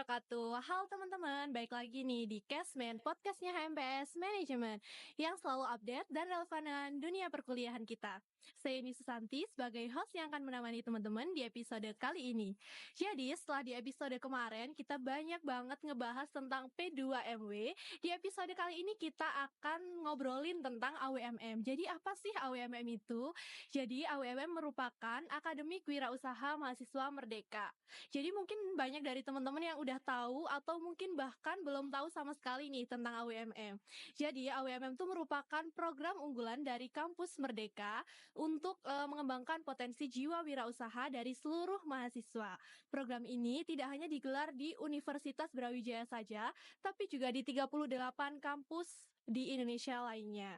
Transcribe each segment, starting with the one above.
wabarakatuh. Halo teman-teman, baik lagi nih di Cashman, podcastnya HMPS Management yang selalu update dan relevan dengan dunia perkuliahan kita. Saya Ini Susanti sebagai host yang akan menemani teman-teman di episode kali ini. Jadi setelah di episode kemarin kita banyak banget ngebahas tentang P2MW. Di episode kali ini kita akan ngobrolin tentang AWMM. Jadi apa sih AWMM itu? Jadi AWMM merupakan Akademik Wirausaha Mahasiswa Merdeka. Jadi mungkin banyak dari teman-teman yang udah tahu atau mungkin bahkan belum tahu sama sekali nih tentang AWMM. Jadi AWMM itu merupakan program unggulan dari kampus Merdeka untuk mengembangkan potensi jiwa wirausaha dari seluruh mahasiswa. Program ini tidak hanya digelar di Universitas Brawijaya saja, tapi juga di 38 kampus di Indonesia lainnya.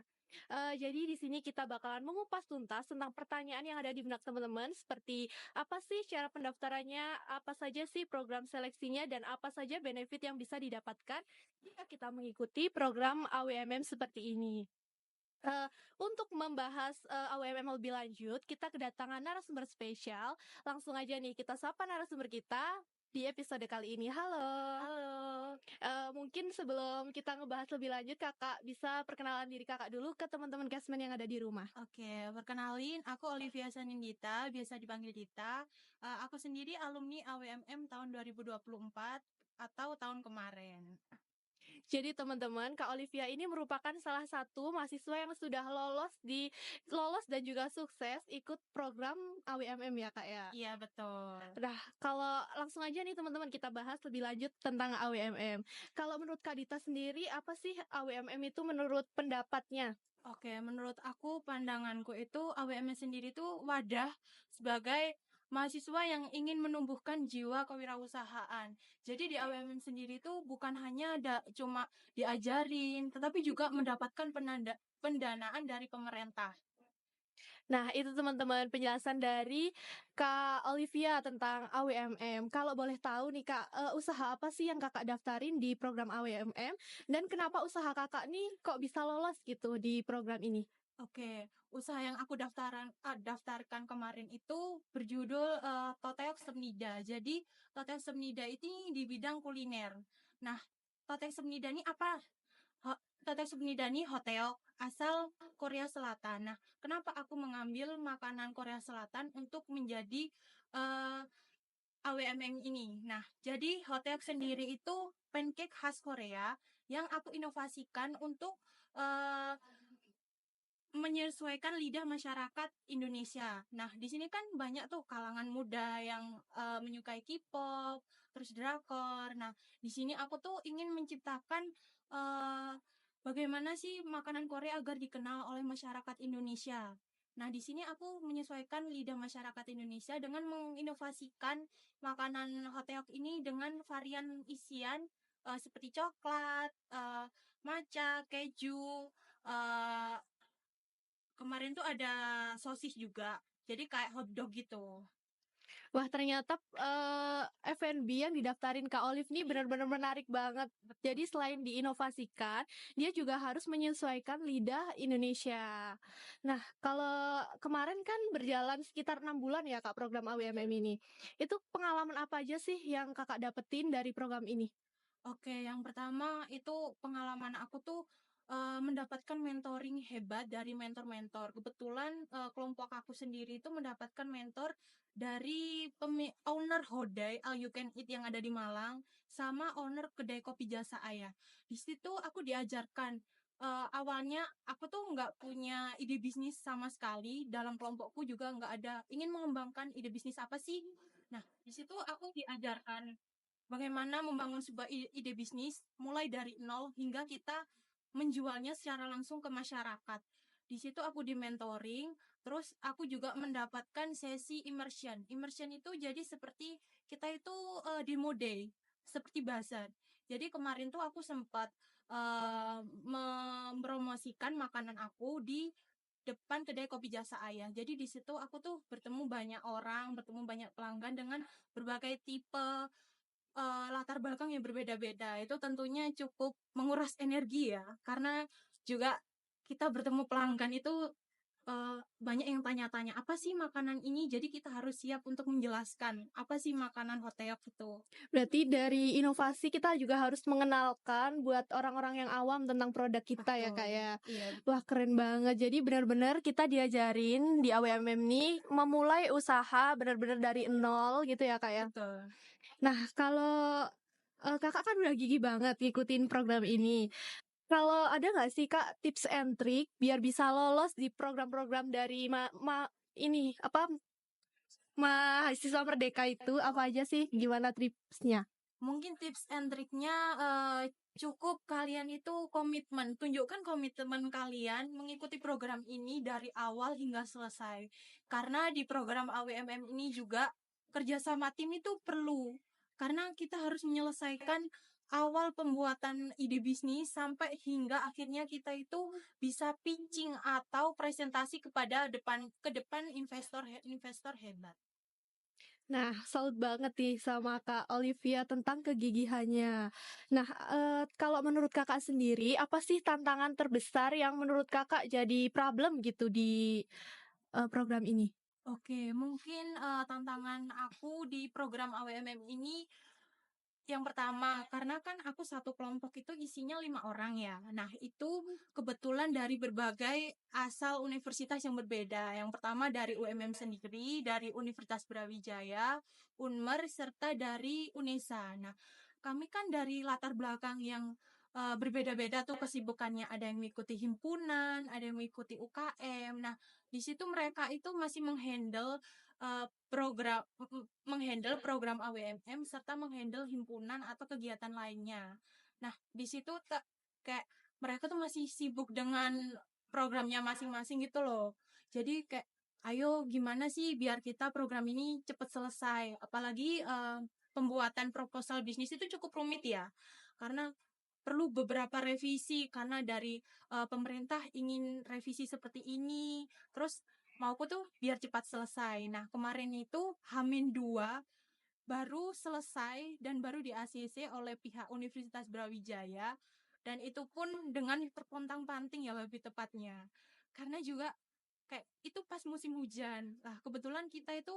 Jadi di sini kita bakalan mengupas tuntas tentang pertanyaan yang ada di benak teman-teman seperti apa sih cara pendaftarannya, apa saja sih program seleksinya, dan apa saja benefit yang bisa didapatkan jika kita mengikuti program AWMM seperti ini. Uh, untuk membahas AWMM lebih lanjut, kita kedatangan narasumber spesial. Langsung aja nih kita sapa narasumber kita di episode kali ini. Halo. Halo. Mungkin sebelum kita ngebahas lebih lanjut, kakak bisa perkenalan diri kakak dulu ke teman-teman Casman yang ada di rumah. Oke, perkenalin, aku Olivia Sanindita, biasa dipanggil Dita. Aku sendiri alumni AWMM tahun 2024 atau tahun kemarin. Jadi teman-teman, Kak Olivia ini merupakan salah satu mahasiswa yang sudah lolos dan juga sukses ikut program AWMM ya Kak ya. Iya, betul. Nah, kalau langsung aja nih teman-teman kita bahas lebih lanjut tentang AWMM. Kalau menurut Kak Dita sendiri, apa sih AWMM itu menurut pendapatnya? Oke, menurut aku, pandanganku itu AWMM sendiri itu wadah sebagai mahasiswa yang ingin menumbuhkan jiwa kewirausahaan. Jadi di AWMM sendiri itu bukan hanya cuma diajarin, tetapi juga mendapatkan pendanaan dari pemerintah. Nah, itu teman-teman penjelasan dari Kak Olivia tentang AWMM. Kalau boleh tahu nih Kak, usaha apa sih yang Kakak daftarin di program AWMM dan kenapa usaha Kakak nih kok bisa lolos gitu di program ini? Oke, usaha yang aku daftarkan kemarin itu berjudul Toteok Semnida. Jadi Toteok Semnida ini di bidang kuliner. Nah, Toteok Semnida ini apa? Toteok Semnida ini hoteok asal Korea Selatan. Nah, kenapa aku mengambil makanan Korea Selatan untuk menjadi uh, AWMM ini? Nah, jadi hoteok sendiri itu pancake khas Korea yang aku inovasikan untuk uh, menyesuaikan lidah masyarakat Indonesia. Nah, di sini kan banyak tuh kalangan muda yang menyukai K-pop, terus drakor. Nah, di sini aku tuh ingin menciptakan bagaimana sih makanan Korea agar dikenal oleh masyarakat Indonesia. Nah, di sini aku menyesuaikan lidah masyarakat Indonesia dengan menginovasikan makanan hoteok ini dengan varian isian seperti coklat, matcha, keju, uh, kemarin tuh ada sosis juga. Jadi kayak hotdog gitu. Wah, ternyata F&B yang didaftarin Kak Olive nih benar-benar menarik banget. Jadi selain diinovasikan, dia juga harus menyesuaikan lidah Indonesia. Nah, kalau kemarin kan berjalan sekitar 6 bulan ya Kak program AWMM ini. Itu pengalaman apa aja sih yang Kakak dapetin dari program ini? Oke, yang pertama itu pengalaman aku tuh mendapatkan mentoring hebat dari mentor-mentor. Kebetulan kelompok aku sendiri itu mendapatkan mentor dari owner Hodai All You Can Eat yang ada di Malang sama owner kedai kopi jasa ayah. Di situ aku diajarkan awalnya aku tuh nggak punya ide bisnis sama sekali. Dalam kelompokku juga nggak ada ingin mengembangkan ide bisnis apa sih. Nah, di situ aku diajarkan bagaimana membangun sebuah ide bisnis mulai dari nol hingga kita menjualnya secara langsung ke masyarakat. Di situ aku di mentoring, terus aku juga mendapatkan sesi immersion. Immersion itu jadi seperti kita itu demo day, seperti bazar. Jadi kemarin tuh aku sempat mempromosikan makanan aku di depan kedai kopi jasa ayah. Jadi di situ aku tuh bertemu banyak orang, bertemu banyak pelanggan dengan berbagai tipe latar belakang yang berbeda-beda. Itu tentunya cukup menguras energi ya, karena juga kita bertemu pelanggan itu banyak yang tanya-tanya, "Apa sih makanan ini?" Jadi kita harus siap untuk menjelaskan, apa sih makanan hoteok itu. Berarti dari inovasi kita juga harus mengenalkan buat orang-orang yang awam tentang produk kita ya, Kak, Betul, ya. iya Wah, keren banget. Jadi benar-benar kita diajarin di AWMM nih memulai usaha benar-benar dari nol gitu ya, Kak, ya. betul. Nah, kalau Kakak kan udah gigih banget ngikutin program ini. Kalau ada nggak sih, Kak, tips and trick biar bisa lolos di program-program dari ini apa mahasiswa merdeka itu apa aja sih? Gimana tipsnya? Mungkin tips and triknya cukup kalian itu komitmen, tunjukkan komitmen kalian mengikuti program ini dari awal hingga selesai. Karena di program AWMM ini juga kerjasama tim itu perlu. Karena kita harus menyelesaikan awal pembuatan ide bisnis sampai hingga akhirnya kita itu bisa pitching atau presentasi ke depan investor hebat. Nah, salut banget nih sama Kak Olivia tentang kegigihannya. Nah, kalau menurut Kakak sendiri, apa sih tantangan terbesar yang menurut Kakak jadi problem gitu di, program ini? Oke, mungkin, tantangan aku di program AWMM ini yang pertama, karena kan aku satu kelompok itu isinya 5 orang ya. Nah, itu kebetulan dari berbagai asal universitas yang berbeda. Yang pertama dari UMM sendiri, dari Universitas Brawijaya, Unmer, serta dari UNESA. Nah, kami kan dari latar belakang yang berbeda-beda tuh kesibukannya. Ada yang mengikuti himpunan, ada yang mengikuti UKM. Nah, di situ mereka itu masih menghandle program AWMM serta menghandle himpunan atau kegiatan lainnya. Nah, di situ kayak mereka tuh masih sibuk dengan programnya masing-masing gitu loh. Jadi kayak ayo gimana sih biar kita program ini cepat selesai. Apalagi pembuatan proposal bisnis itu cukup rumit ya. Karena perlu beberapa revisi karena dari pemerintah ingin revisi seperti ini. Terus mauku tuh biar cepat selesai. Nah, kemarin itu Hamin 2 baru selesai dan baru di-ACC oleh pihak Universitas Brawijaya dan itu pun dengan terpontang-panting ya lebih tepatnya. Karena juga kayak itu pas musim hujan. Lah, kebetulan kita itu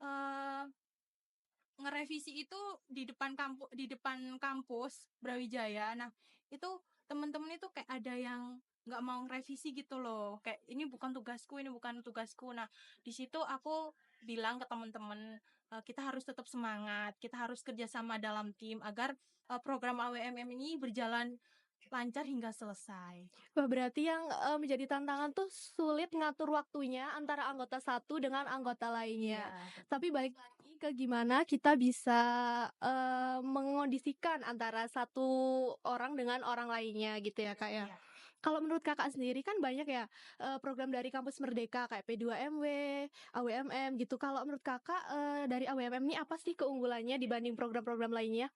eh ngerevisi itu di depan kampus Brawijaya. Nah, itu teman-teman itu kayak ada yang nggak mau ngerevisi gitu loh. Kayak ini bukan tugasku, ini bukan tugasku. Nah, di situ aku bilang ke teman-teman kita harus tetap semangat, kita harus kerjasama dalam tim agar program AWMM ini berjalan lancar hingga selesai. Wah, berarti yang, menjadi tantangan tuh sulit ngatur waktunya antara anggota satu dengan anggota lainnya. Iya, Tapi balik lagi ke gimana kita bisa, mengondisikan antara satu orang dengan orang lainnya gitu ya, Kak, ya. iya. Kalau menurut Kakak sendiri kan banyak ya, program dari Kampus Merdeka kayak P2MW, AWMM gitu. Kalau menurut Kakak, dari AWMM ini apa sih keunggulannya dibanding program-program lainnya?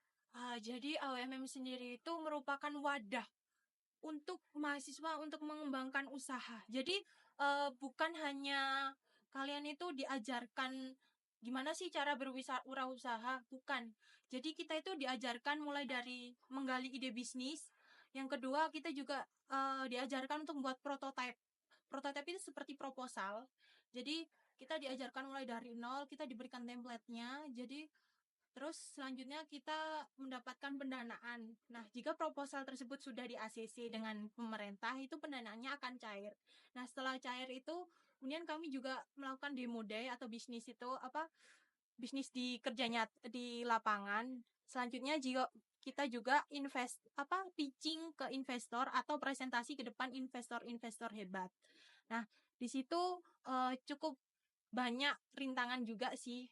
Jadi AWMM sendiri itu merupakan wadah untuk mahasiswa untuk mengembangkan usaha. Jadi, bukan hanya kalian itu diajarkan gimana sih cara berwirausaha, bukan. Jadi kita itu diajarkan mulai dari menggali ide bisnis, yang kedua kita juga, diajarkan untuk membuat prototipe. Prototipe itu seperti proposal. Jadi kita diajarkan mulai dari nol, kita diberikan template-nya, jadi terus selanjutnya kita mendapatkan pendanaan. Nah, jika proposal tersebut sudah di-ACC dengan pemerintah, itu pendanaannya akan cair. Nah, setelah cair itu, kemudian kami juga melakukan demo day atau bisnis itu bisnis di kerjanya di lapangan. Selanjutnya jika kita juga pitching ke investor atau presentasi ke depan investor-investor hebat. Nah, di situ cukup banyak rintangan juga sih.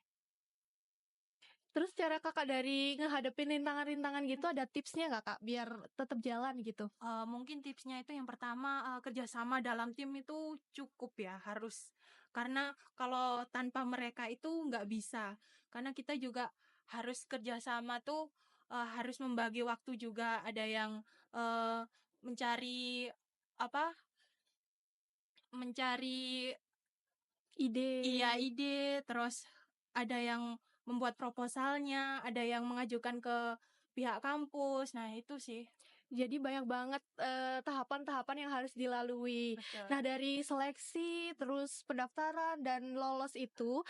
Terus cara Kakak dari ngehadapin rintangan-rintangan gitu ada tipsnya nggak, Kak, biar tetap jalan gitu? Mungkin tipsnya itu yang pertama, kerjasama dalam tim itu cukup ya, harus. Karena kalau tanpa mereka itu nggak bisa. Karena kita juga harus kerjasama tuh, harus membagi waktu juga. Ada yang mencari apa, mencari Ide. iya ide, terus ada yang membuat proposalnya, ada yang mengajukan ke pihak kampus. Nah, itu sih. Jadi banyak banget, tahapan-tahapan yang harus dilalui. Betul. Nah, dari seleksi, terus pendaftaran, dan lolos itu,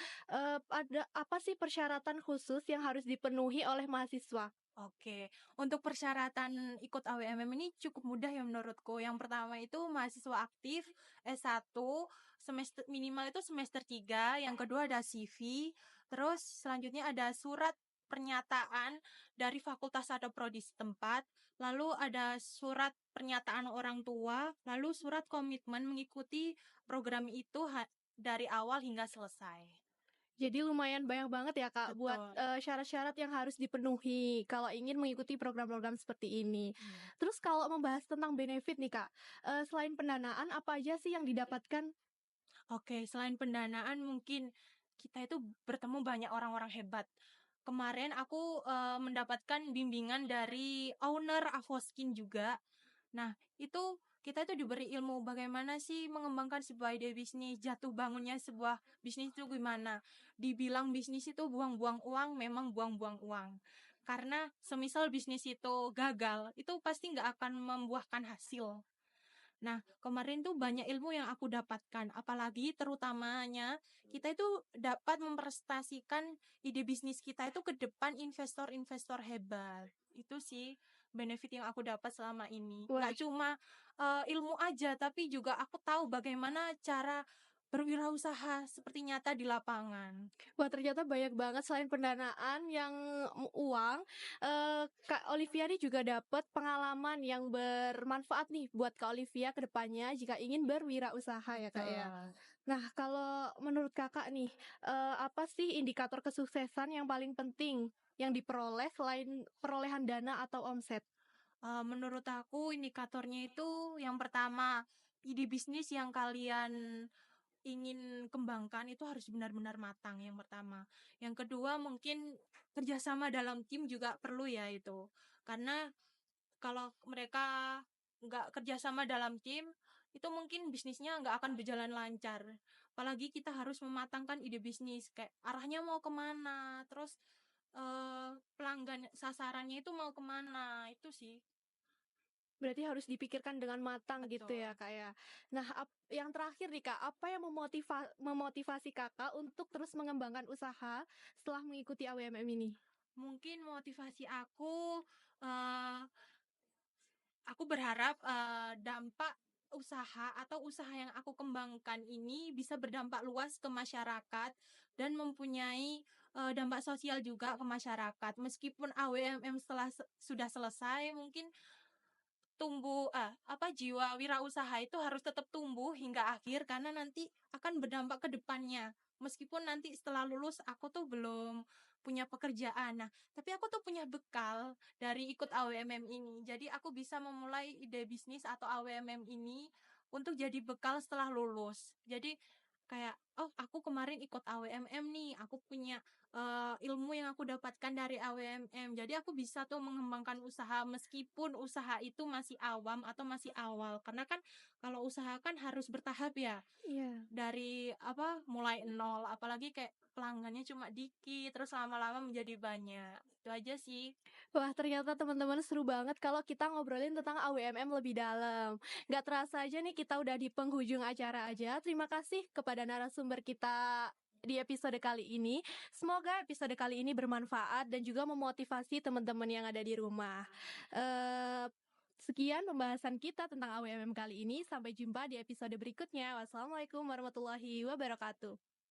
ada apa sih persyaratan khusus yang harus dipenuhi oleh mahasiswa? Oke, untuk persyaratan ikut AWMM ini cukup mudah ya menurutku. Yang pertama itu mahasiswa aktif S1 semester minimal itu semester 3, yang kedua ada CV, terus selanjutnya ada surat pernyataan dari fakultas atau prodi setempat, lalu ada surat pernyataan orang tua, lalu surat komitmen mengikuti program itu dari awal hingga selesai. Jadi lumayan banyak banget ya, Kak, buat, Betul. syarat-syarat yang harus dipenuhi kalau ingin mengikuti program-program seperti ini. Iya. Terus kalau membahas tentang benefit nih, Kak, selain pendanaan apa aja sih yang didapatkan? Oke, selain pendanaan mungkin kita itu bertemu banyak orang-orang hebat. Kemarin aku, mendapatkan bimbingan dari owner Avoskin juga. Nah, itu kita itu diberi ilmu bagaimana sih mengembangkan sebuah ide bisnis, jatuh bangunnya sebuah bisnis itu gimana. Dibilang bisnis itu buang-buang uang, memang buang-buang uang. Karena semisal bisnis itu gagal, itu pasti nggak akan membuahkan hasil. Nah, kemarin tuh banyak ilmu yang aku dapatkan, apalagi terutamanya kita itu dapat mempresentasikan ide bisnis kita itu ke depan investor-investor hebat. Itu sih benefit yang aku dapat selama ini. Wah. Nggak cuma ilmu aja, tapi juga aku tahu bagaimana cara berwirausaha seperti nyata di lapangan. Wah, ternyata banyak banget selain pendanaan yang uang, Kak Olivia nih juga dapat pengalaman yang bermanfaat nih buat Kak Olivia ke depannya jika ingin berwirausaha ya, Kak, ya. Betul. Nah, kalau menurut Kakak nih, apa sih indikator kesuksesan yang paling penting yang diperoleh selain perolehan dana atau omset? Menurut aku indikatornya itu yang pertama, ide bisnis yang kalian ingin kembangkan itu harus benar-benar matang yang pertama. Yang kedua mungkin kerjasama dalam tim juga perlu ya itu. Karena kalau mereka nggak kerjasama dalam tim, itu mungkin bisnisnya nggak akan berjalan lancar. Apalagi kita harus mematangkan ide bisnis, kayak arahnya mau kemana, terus pelanggan sasarannya itu mau kemana, itu sih. Berarti harus dipikirkan dengan matang gitu ya, Betul. Kak, ya. Nah, yang terakhir nih, Kak, apa yang memotivasi Kakak untuk terus mengembangkan usaha setelah mengikuti AWMM ini? Mungkin motivasi eee, aku berharap, dampak usaha atau usaha yang aku kembangkan ini bisa berdampak luas ke masyarakat dan mempunyai, dampak sosial juga ke masyarakat. Meskipun AWMM setelah sudah selesai mungkin jiwa wirausaha itu harus tetap tumbuh hingga akhir karena nanti akan berdampak ke depannya. Meskipun nanti setelah lulus aku tuh belum punya pekerjaan. Nah, tapi aku tuh punya bekal dari ikut AWMM ini. Jadi aku bisa memulai ide bisnis atau AWMM ini untuk jadi bekal setelah lulus. Jadi kayak, "Oh, aku kemarin ikut AWMM nih, aku punya ilmu yang aku dapatkan dari AWMM. Jadi aku bisa tuh mengembangkan usaha meskipun usaha itu masih awam atau masih awal. Karena kan kalau usaha kan harus bertahap ya. Iya. Dari mulai nol, apalagi kayak pelanggannya cuma dikit, terus lama-lama menjadi banyak. Itu aja sih. Wah, ternyata teman-teman seru banget kalau kita ngobrolin tentang AWMM lebih dalam. Nggak terasa aja nih kita udah di penghujung acara aja. Terima kasih kepada narasumber kita di episode kali ini. Semoga episode kali ini bermanfaat dan juga memotivasi teman-teman yang ada di rumah. Eh, Sekian pembahasan kita tentang AWMM kali ini. Sampai jumpa di episode berikutnya. Wassalamualaikum warahmatullahi wabarakatuh.